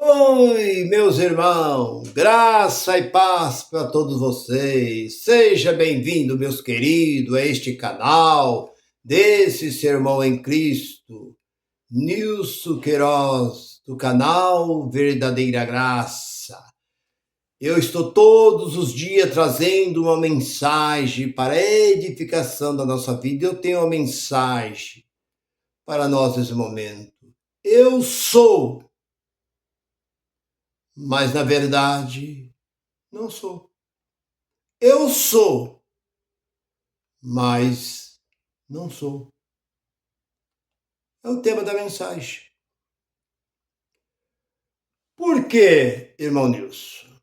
Oi, meus irmãos, graça e paz para todos vocês. Seja bem-vindo, meus queridos, a este canal desse Sermão em Cristo, Nilson Queiroz, do canal Verdadeira Graça. Eu estou todos os dias trazendo uma mensagem para a edificação da nossa vida. Eu tenho uma mensagem para nós nesse momento. Eu sou, mas na verdade não sou. Eu sou, mas não sou. É o tema da mensagem. Por quê, irmão Nilson?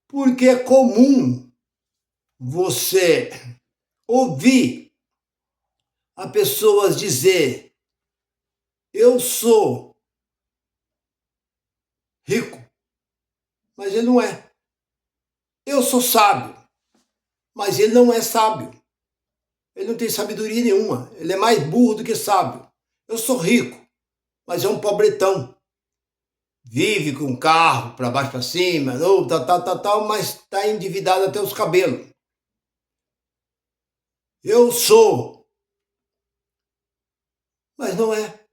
Porque é comum você ouvir a pessoas dizer: eu sou rico, mas ele não é. Eu sou sábio, mas ele não é sábio. Ele não tem sabedoria nenhuma. Ele é mais burro do que sábio. Eu sou rico, mas é um pobretão. Vive com um carro para baixo para cima, tal, mas está endividado até os cabelos. Eu sou, mas não é.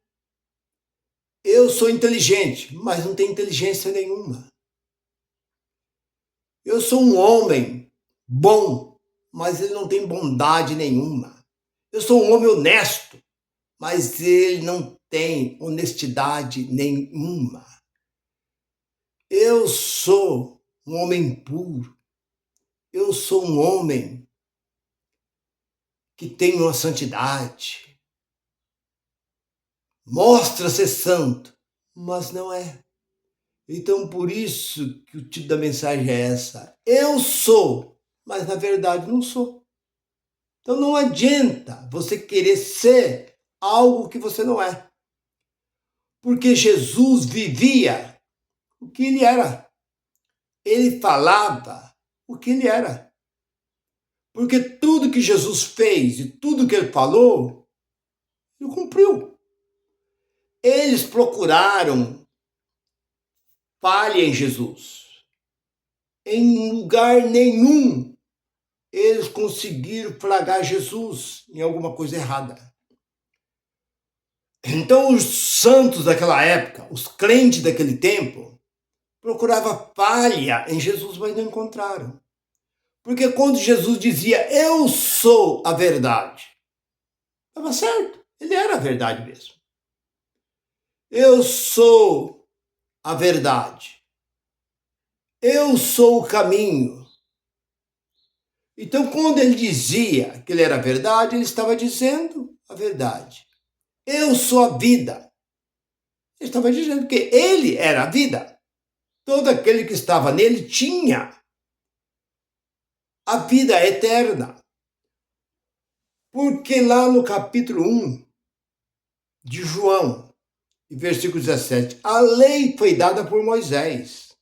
Eu sou inteligente, mas não tem inteligência nenhuma. Eu sou um homem bom, mas ele não tem bondade nenhuma. Eu sou um homem honesto, mas ele não tem honestidade nenhuma. Eu sou um homem puro. Eu sou um homem que tem uma santidade. Mostra ser santo, mas não é. Então, por isso que o título da mensagem é essa. Eu sou, mas na verdade não sou. Então não adianta você querer ser algo que você não é. Porque Jesus vivia o que ele era. Ele falava o que ele era. Porque tudo que Jesus fez e tudo que ele falou, ele cumpriu. Eles procuraram falha em Jesus. Em lugar nenhum eles conseguiram flagrar Jesus em alguma coisa errada. Então os santos daquela época, os crentes daquele tempo, procuravam falha em Jesus, mas não encontraram. Porque quando Jesus dizia, eu sou a verdade, estava certo, ele era a verdade mesmo. Eu sou a verdade. Eu sou o caminho. Então, quando ele dizia que ele era a verdade, ele estava dizendo a verdade. Eu sou a vida. Ele estava dizendo que ele era a vida. Todo aquele que estava nele tinha a vida eterna. Porque lá no capítulo 1 de João, versículo 17, a lei foi dada por Moisés,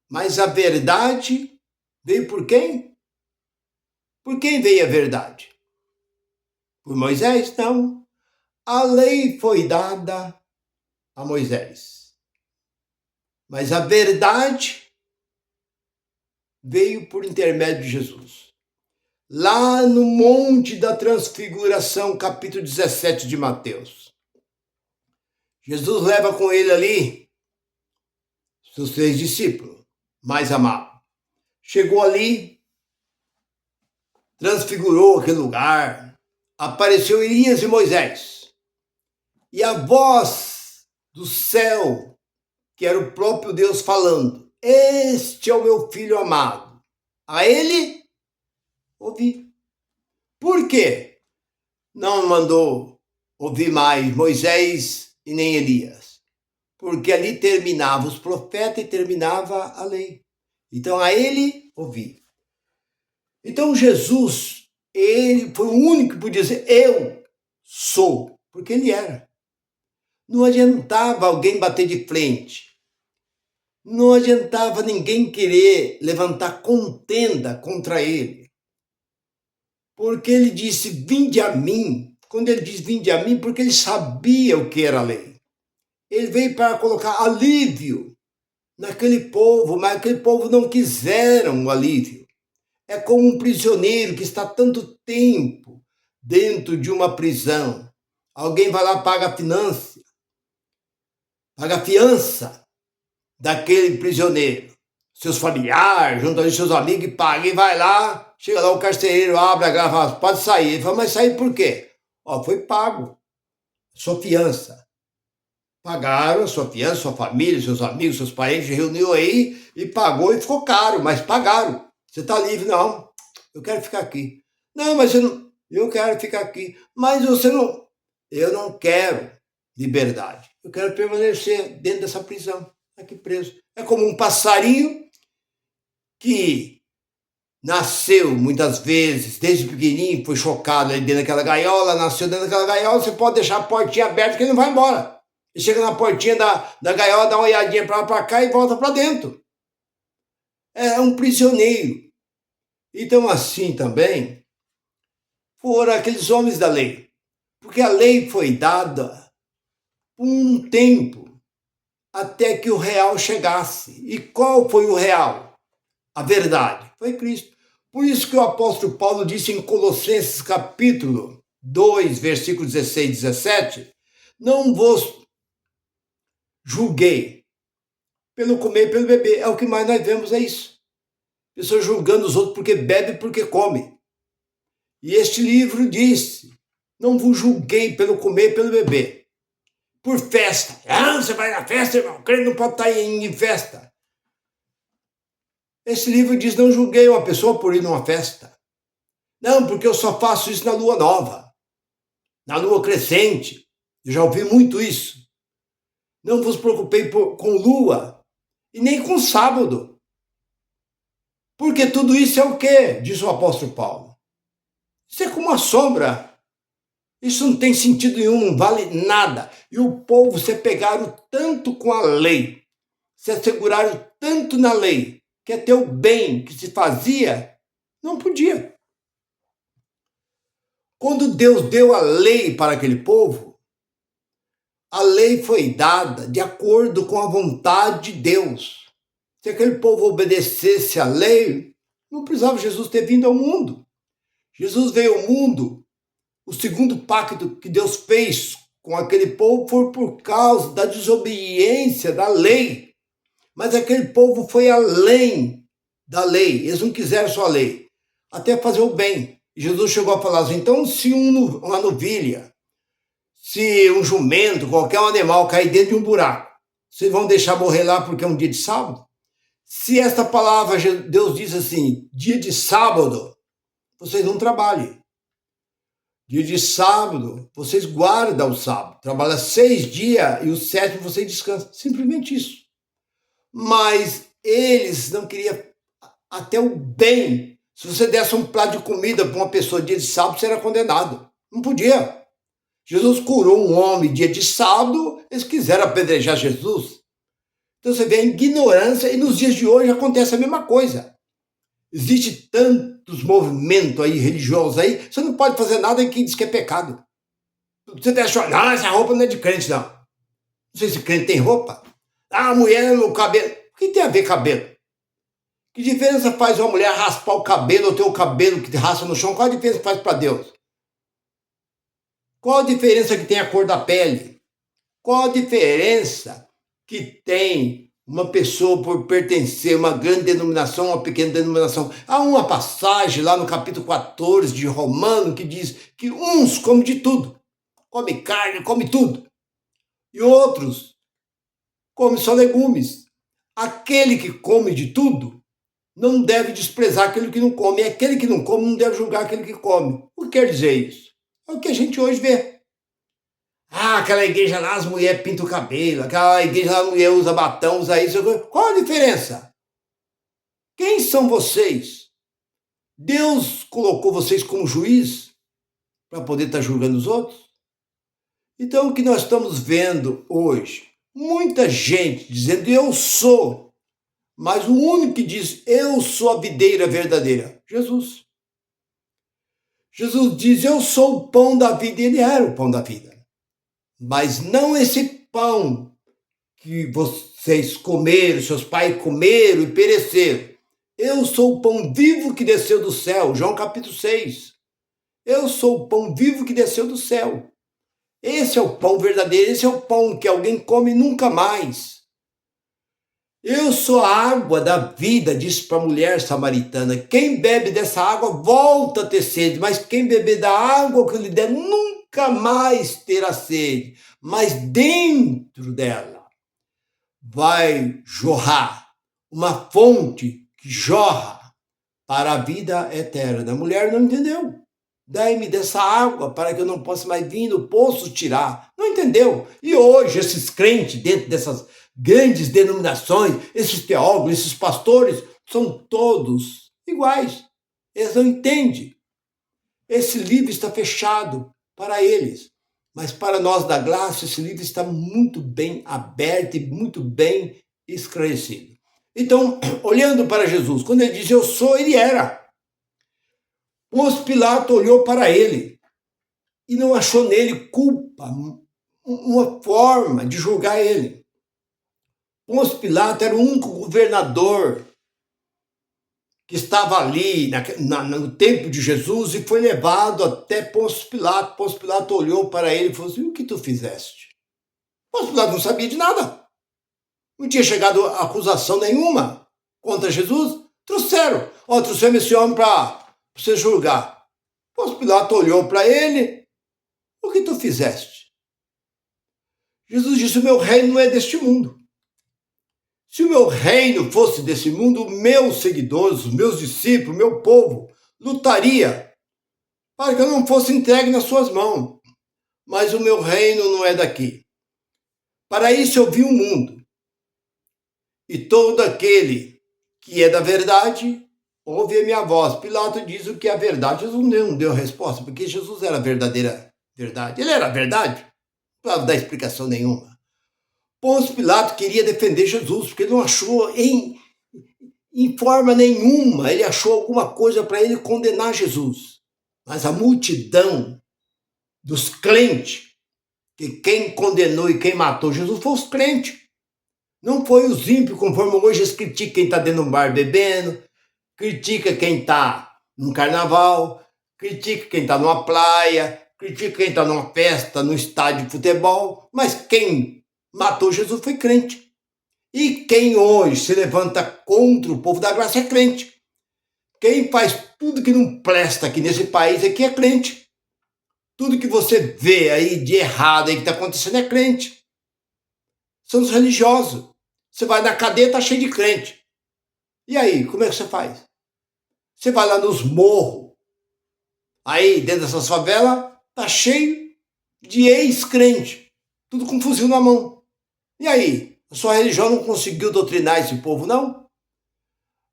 mas a verdade veio por quem? Por quem veio a verdade? Por Moisés? Não. A lei foi dada a Moisés, mas a verdade veio por intermédio de Jesus. Lá no Monte da Transfiguração, capítulo 17 de Mateus, Jesus leva com ele ali seus 3 discípulos mais amados. Chegou ali, transfigurou aquele lugar, apareceu Elias e Moisés. E a voz do céu, que era o próprio Deus falando, este é o meu filho amado. A ele ouvi. Por quê? Não mandou ouvir mais Moisés e nem Elias. Porque ali terminava os profetas e terminava a lei. Então a ele ouvi. Então Jesus, ele foi o único que podia dizer, eu sou, porque ele era. Não adiantava alguém bater de frente. Não adiantava ninguém querer levantar contenda contra ele. Porque ele disse, vinde a mim. Quando ele diz vinde a mim, porque ele sabia o que era a lei. Ele veio para colocar alívio naquele povo, mas aquele povo não quiseram o alívio. É como um prisioneiro que está tanto tempo dentro de uma prisão. Alguém vai lá, paga a fiança daquele prisioneiro. Seus familiares, junto ali seus amigos, e paga, e vai lá, chega lá o carcereiro, abre a grava, fala, pode sair. Ele fala, mas sair por quê? Foi pago, sua fiança. Pagaram a sua fiança, sua família, seus amigos, seus parentes, reuniu aí e pagou e ficou caro, mas pagaram. Você está livre? Não, eu quero ficar aqui. Não, mas eu quero ficar aqui. Mas você não, eu não quero liberdade. Eu quero permanecer dentro dessa prisão, aqui preso. É como um passarinho que nasceu muitas vezes, desde pequenininho, foi chocado ali dentro daquela gaiola, nasceu dentro daquela gaiola, você pode deixar a portinha aberta que ele não vai embora. Ele chega na portinha da gaiola, dá uma olhadinha para lá, para cá e volta para dentro. É um prisioneiro. Então, assim também, foram aqueles homens da lei. Porque a lei foi dada por um tempo até que o real chegasse. E qual foi o real? A verdade. Foi Cristo. Por isso que o apóstolo Paulo disse em Colossenses capítulo 2, versículo 16 e 17, não vos julguei pelo comer e pelo beber. É o que mais nós vemos, é isso. Pessoas julgando os outros porque bebe e porque come. E este livro disse, não vos julguei pelo comer e pelo beber. Por festa. Você vai na festa, irmão. O crente não pode estar em festa. Esse livro diz, não julguei uma pessoa por ir numa festa. Não, porque eu só faço isso na lua nova. Na lua crescente. Eu já ouvi muito isso. Não vos preocupei com lua e nem com sábado. Porque tudo isso é o quê? Diz o apóstolo Paulo. Isso é como uma sombra. Isso não tem sentido nenhum, não vale nada. E o povo se apegaram tanto com a lei, se asseguraram tanto na lei, que até o bem que se fazia, não podia. Quando Deus deu a lei para aquele povo, a lei foi dada de acordo com a vontade de Deus. Se aquele povo obedecesse à lei, não precisava Jesus ter vindo ao mundo. Jesus veio ao mundo, o segundo pacto que Deus fez com aquele povo foi por causa da desobediência da lei. Mas aquele povo foi além da lei, eles não quiseram só a lei, até fazer o bem. E Jesus chegou a falar assim, então se uma novilha, se um jumento, qualquer animal cair dentro de um buraco, vocês vão deixar morrer lá porque é um dia de sábado? Se esta palavra, Deus diz assim, dia de sábado, vocês não trabalhem. Dia de sábado, vocês guardam o sábado. Trabalha 6 dias e o 7º vocês descansam. Simplesmente isso. Mas eles não queriam até o bem. Se você desse um prato de comida para uma pessoa dia de sábado, você era condenado. Não podia. Jesus curou um homem dia de sábado, eles quiseram apedrejar Jesus. Então você vê a ignorância e nos dias de hoje acontece a mesma coisa. Existe tantos movimentos aí religiosos aí, você não pode fazer nada que diz que é pecado. Você até achou, não, essa roupa não é de crente, não. Não sei se crente tem roupa. A mulher no cabelo. O que tem a ver cabelo? Que diferença faz uma mulher raspar o cabelo ou ter o cabelo que raspa no chão? Qual a diferença faz para Deus? Qual a diferença que tem a cor da pele? Qual a diferença que tem uma pessoa por pertencer a uma grande denominação, uma pequena denominação? Há uma passagem lá no capítulo 14 de Romano que diz que uns comem de tudo. Come carne, come tudo. E outros comem só legumes. Aquele que come de tudo não deve desprezar aquele que não come. E aquele que não come não deve julgar aquele que come. O que quer dizer isso? É o que a gente hoje vê. Aquela igreja lá, as mulheres pintam o cabelo. Aquela igreja lá, a mulher usa batom, usa isso. Qual a diferença? Quem são vocês? Deus colocou vocês como juiz para poder estar julgando os outros? Então, o que nós estamos vendo hoje? Muita gente dizendo, eu sou. Mas o único que diz, eu sou a videira verdadeira, Jesus. Jesus diz, eu sou o pão da vida, e ele era o pão da vida. Mas não esse pão que Vocês comeram, seus pais comeram e pereceram. Eu sou o pão vivo que desceu do céu. João capítulo 6. Eu sou o pão vivo que desceu do céu. Esse é o pão verdadeiro, esse é o pão que alguém come nunca mais. Eu sou a água da vida, disse para a mulher samaritana. Quem bebe dessa água volta a ter sede, mas quem beber da água que eu lhe der nunca mais terá sede. Mas dentro dela vai jorrar uma fonte que jorra para a vida eterna. A mulher não entendeu. Dai-me dessa água para que eu não possa mais vir no poço tirar. Não entendeu? E hoje esses crentes dentro dessas grandes denominações, esses teólogos, esses pastores, são todos iguais. Eles não entendem. Esse livro está fechado para eles. Mas para nós da Graça, esse livro está muito bem aberto e muito bem esclarecido. Então, olhando para Jesus, quando ele diz eu sou, ele era. Pôncio Pilato olhou para ele e não achou nele culpa, uma forma de julgar ele. Pôncio Pilato era o único governador que estava ali no tempo de Jesus e foi levado até Pôncio Pilato. Pôncio Pilato olhou para ele e falou assim, o que tu fizeste? Pôncio Pilato não sabia de nada. Não tinha chegado acusação nenhuma contra Jesus. Trouxeram esse homem para você julgar. Pôncio Pilato olhou para ele, o que tu fizeste? Jesus disse, o meu reino não é deste mundo. Se o meu reino fosse desse mundo, meus seguidores, os meus discípulos, meu povo, lutaria para que eu não fosse entregue nas suas mãos. Mas o meu reino não é daqui. Para isso eu vi o mundo. E todo aquele que é da verdade, ouve a minha voz. Pilato diz o que é a verdade. Jesus não deu resposta, porque Jesus era a verdadeira verdade. Ele era a verdade. Não dá explicação nenhuma. Pôncio Pilato queria defender Jesus, porque ele não achou em forma nenhuma, ele achou alguma coisa para ele condenar Jesus. Mas a multidão dos crentes, que quem condenou e quem matou Jesus foi os crentes. Não foi os ímpios, conforme hoje eles criticam quem está dentro de um bar bebendo, critica quem está num carnaval, critica quem está numa praia, critica quem está numa festa, num estádio de futebol, mas quem matou Jesus foi crente. E quem hoje se levanta contra o povo da graça é crente. Quem faz tudo que não presta aqui nesse país aqui é crente. Tudo que você vê aí de errado aí que está acontecendo é crente. São os religiosos. Você vai na cadeia, tá cheio de crente. E aí, como é que você faz? Você vai lá nos morros, aí dentro dessas favelas, tá cheio de ex-crente. Tudo com fuzil na mão. E aí? A sua religião não conseguiu doutrinar esse povo, não?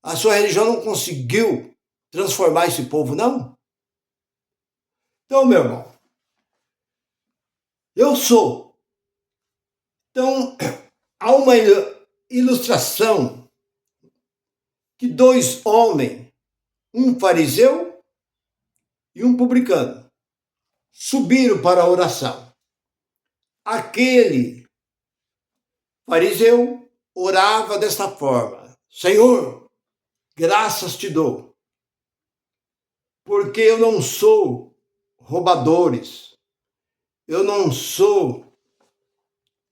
A sua religião não conseguiu transformar esse povo, não? Então, meu irmão, eu sou. Então, há uma ilustração que dois homens, um fariseu e um publicano, subiram para a oração. Aquele fariseu orava desta forma: Senhor, graças te dou, porque eu não sou roubadores, eu não sou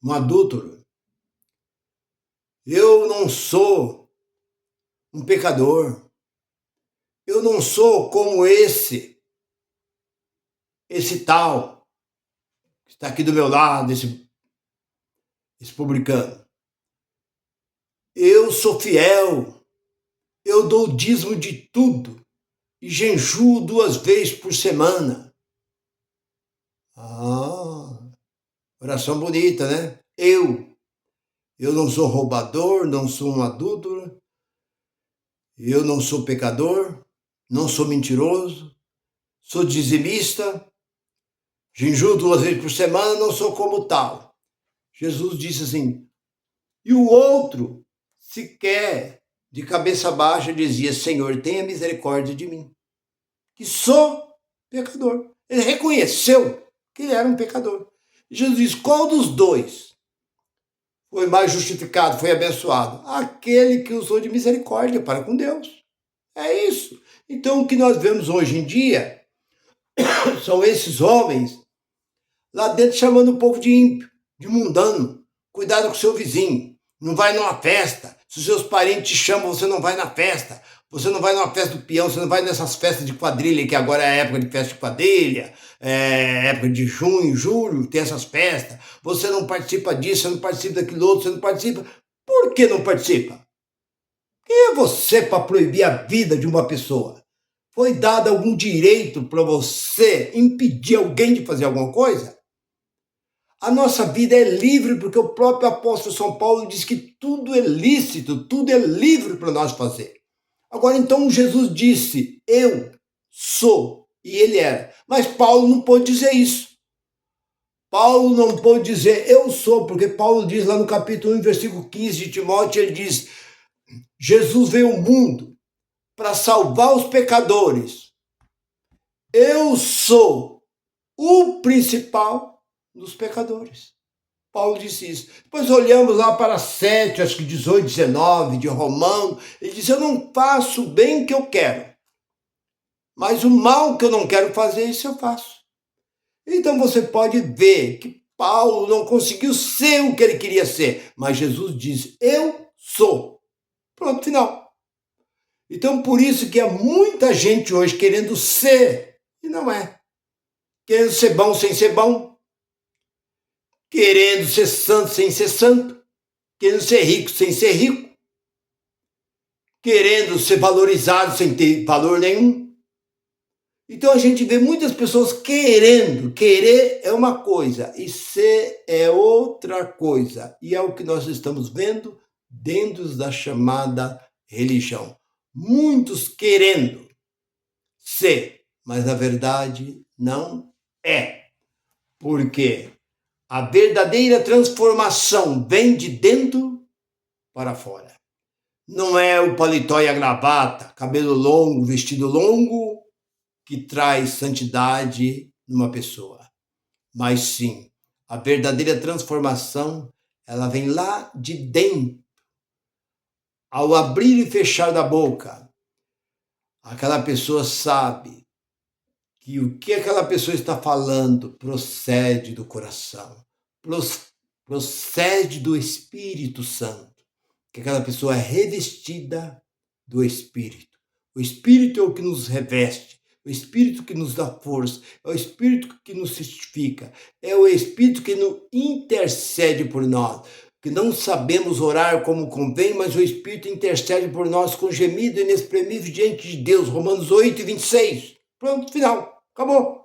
um adúltero, eu não sou um pecador, eu não sou como esse tal que está aqui do meu lado, esse publicano. Eu sou fiel, eu dou o dízimo de tudo e jejuo 2 vezes por semana. Oração bonita, né? Eu não sou roubador, não sou um adúltero, eu não sou pecador, não sou mentiroso, sou dizimista, jejuo 2 vezes por semana, não sou como tal. Jesus disse assim, e o outro, sequer de cabeça baixa, dizia, Senhor, tenha misericórdia de mim, que sou pecador. Ele reconheceu que ele era um pecador. Jesus diz, qual dos dois foi mais justificado, foi abençoado? Aquele que usou de misericórdia para com Deus. É isso. Então, o que nós vemos hoje em dia são esses homens lá dentro chamando o povo de ímpio, de mundano. Cuidado com o seu vizinho. Não vai numa festa. Se os seus parentes te chamam, você não vai na festa. Você não vai numa festa do peão, você não vai nessas festas de quadrilha, que agora é a época de festa de quadrilha, época de junho, julho, tem essas festas. Você não participa disso, você não participa daquilo outro, você não participa. Por que não participa? Quem é você para proibir a vida de uma pessoa? Foi dado algum direito para você impedir alguém de fazer alguma coisa? A nossa vida é livre porque o próprio apóstolo São Paulo diz que tudo é lícito, tudo é livre para nós fazer. Agora, então, Jesus disse, eu sou, e ele era. Mas Paulo não pôde dizer isso. Paulo não pôde dizer, eu sou, porque Paulo diz lá no capítulo 1, versículo 15 de Timóteo, ele diz, Jesus veio ao mundo para salvar os pecadores. Eu sou o principal dos pecadores. Paulo disse isso. Depois olhamos lá para 7, acho que 18, 19, de Romano. Ele diz, eu não faço o bem que eu quero, mas o mal que eu não quero fazer, isso eu faço. Então você pode ver que Paulo não conseguiu ser o que ele queria ser, mas Jesus diz, eu sou. Pronto, final. Então por isso que há muita gente hoje querendo ser, e não é. Querendo ser bom sem ser bom. Querendo ser santo sem ser santo, querendo ser rico sem ser rico, querendo ser valorizado sem ter valor nenhum. Então a gente vê muitas pessoas querendo, querer é uma coisa e ser é outra coisa. E é o que nós estamos vendo dentro da chamada religião. Muitos querendo ser, mas na verdade não é. Por quê? A verdadeira transformação vem de dentro para fora. Não é o paletó e a gravata, cabelo longo, vestido longo, que traz santidade numa pessoa. Mas sim, a verdadeira transformação, ela vem lá de dentro. Ao abrir e fechar da boca, aquela pessoa sabe que o que aquela pessoa está falando procede do coração, procede do Espírito Santo, que aquela pessoa é revestida do Espírito. O Espírito é o que nos reveste, o Espírito que nos dá força, é o Espírito que nos certifica, é o Espírito que nos intercede por nós, que não sabemos orar como convém, mas o Espírito intercede por nós com gemido inexprimível diante de Deus. Romanos 8, 26. Pronto, final. Acabou.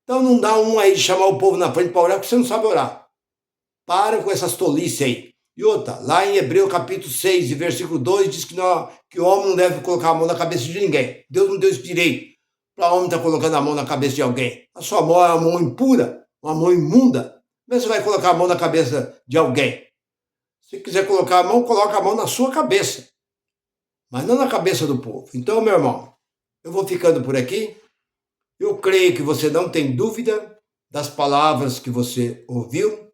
Então não dá um aí de chamar o povo na frente para orar, porque você não sabe orar. Para com essas tolices aí. E outra, lá em Hebreu capítulo 6, versículo 2, diz que o homem não deve colocar a mão na cabeça de ninguém. Deus não deu esse direito para o homem estar colocando a mão na cabeça de alguém. A sua mão é uma mão impura, uma mão imunda. Como você vai colocar a mão na cabeça de alguém? Se quiser colocar a mão, coloca a mão na sua cabeça. Mas não na cabeça do povo. Então, meu irmão, eu vou ficando por aqui. Eu creio que você não tem dúvida das palavras que você ouviu,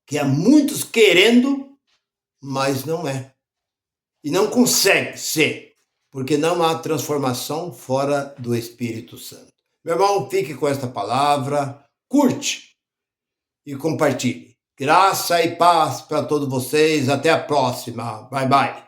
que há muitos querendo, mas não é. E não consegue ser, porque não há transformação fora do Espírito Santo. Meu irmão, fique com esta palavra, curte e compartilhe. Graça e paz para todos vocês. Até a próxima. Bye, bye.